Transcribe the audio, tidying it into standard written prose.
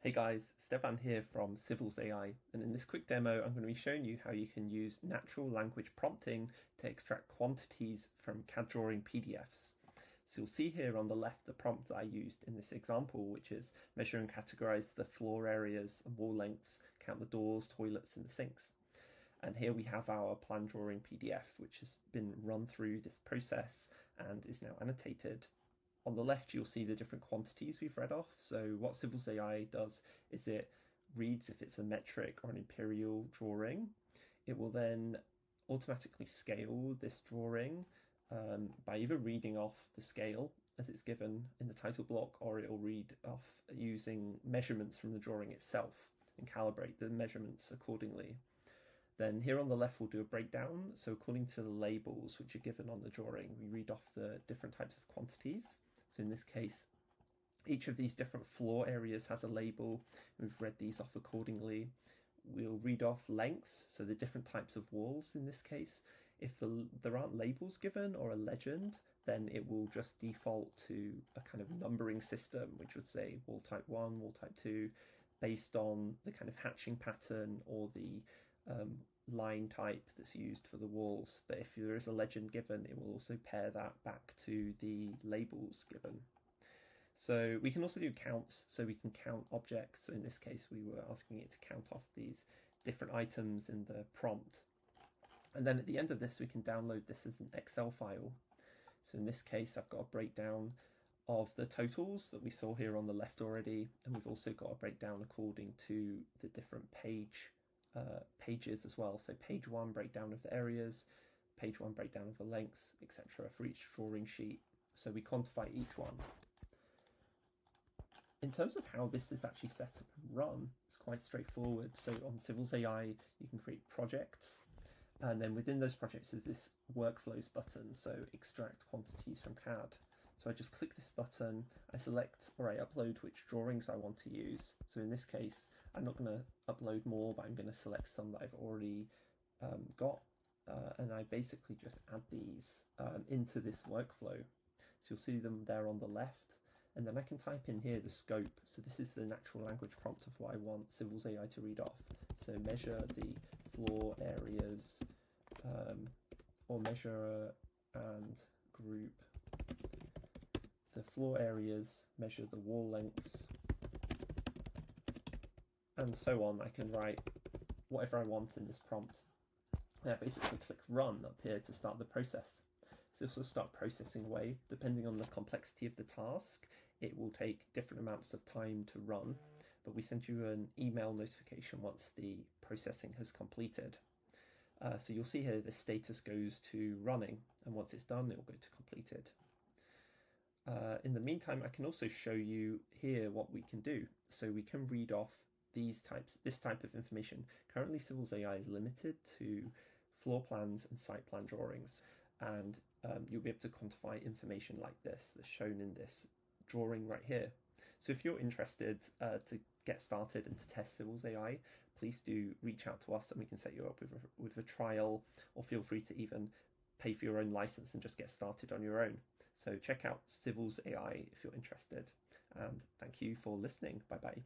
Hey guys, Stefan here from Civils.ai, and in this quick demo I'm going to be showing you how you can use natural language prompting to extract quantities from CAD drawing PDFs. So you'll see here on the left the prompt that I used in this example, which is measure and categorize the floor areas and wall lengths, count the doors, toilets and the sinks. And here we have our plan drawing PDF, which has been run through this process and is now annotated. On the left, you'll see the different quantities we've read off. So what Civils.ai does is it reads if it's a metric or an imperial drawing. It will then automatically scale this drawing by either reading off the scale as it's given in the title block, or it will read off using measurements from the drawing itself and calibrate the measurements accordingly. Then here on the left, we'll do a breakdown. So according to the labels which are given on the drawing, we read off the different types of quantities. So in this case, each of these different floor areas has a label. We've read these off accordingly. We'll read off lengths, so the different types of walls in this case. If there aren't labels given or a legend, then it will just default to a kind of numbering system, which would say wall type 1, wall type 2, based on the kind of hatching pattern or the line type that's used for the walls. But if there is a legend given, it will also pair that back to the labels given. So we can also do counts, so we can count objects. So in this case, we were asking it to count off these different items in the prompt. And then at the end of this, we can download this as an Excel file. So in this case, I've got a breakdown of the totals that we saw here on the left already, and we've also got a breakdown according to the different pages as well. So page 1 breakdown of the areas, page 1 breakdown of the lengths, etc. for each drawing sheet. So we quantify each one. In terms of how this is actually set up and run, it's quite straightforward. So on Civils.ai, you can create projects, and then within those projects is this workflows button, so extract quantities from CAD. So I just click this button, I select or I upload which drawings I want to use. So in this case, I'm not going to upload more, but I'm going to select some that I've already got. And I basically just add these into this workflow. So you'll see them there on the left. And then I can type in here the scope. So this is the natural language prompt of what I want Civils.ai to read off. So measure the floor areas, or measure and group the floor areas, measure the wall lengths, and so on. I can write whatever I want in this prompt. And I basically click run up here to start the process. So this will start processing away. Depending on the complexity of the task, it will take different amounts of time to run, but we send you an email notification once the processing has completed. So you'll see here the status goes to running, and once it's done, it will go to completed. In the meantime, I can also show you here what we can do. So we can read off this type of information. Currently, Civils.ai is limited to floor plans and site plan drawings, and you'll be able to quantify information like this that's shown in this drawing right here. So if you're interested to get started and to test Civils.ai, please do reach out to us and we can set you up with a trial, or feel free to even pay for your own license and just get started on your own. So check out Civils.ai if you're interested, and thank you for listening. Bye bye.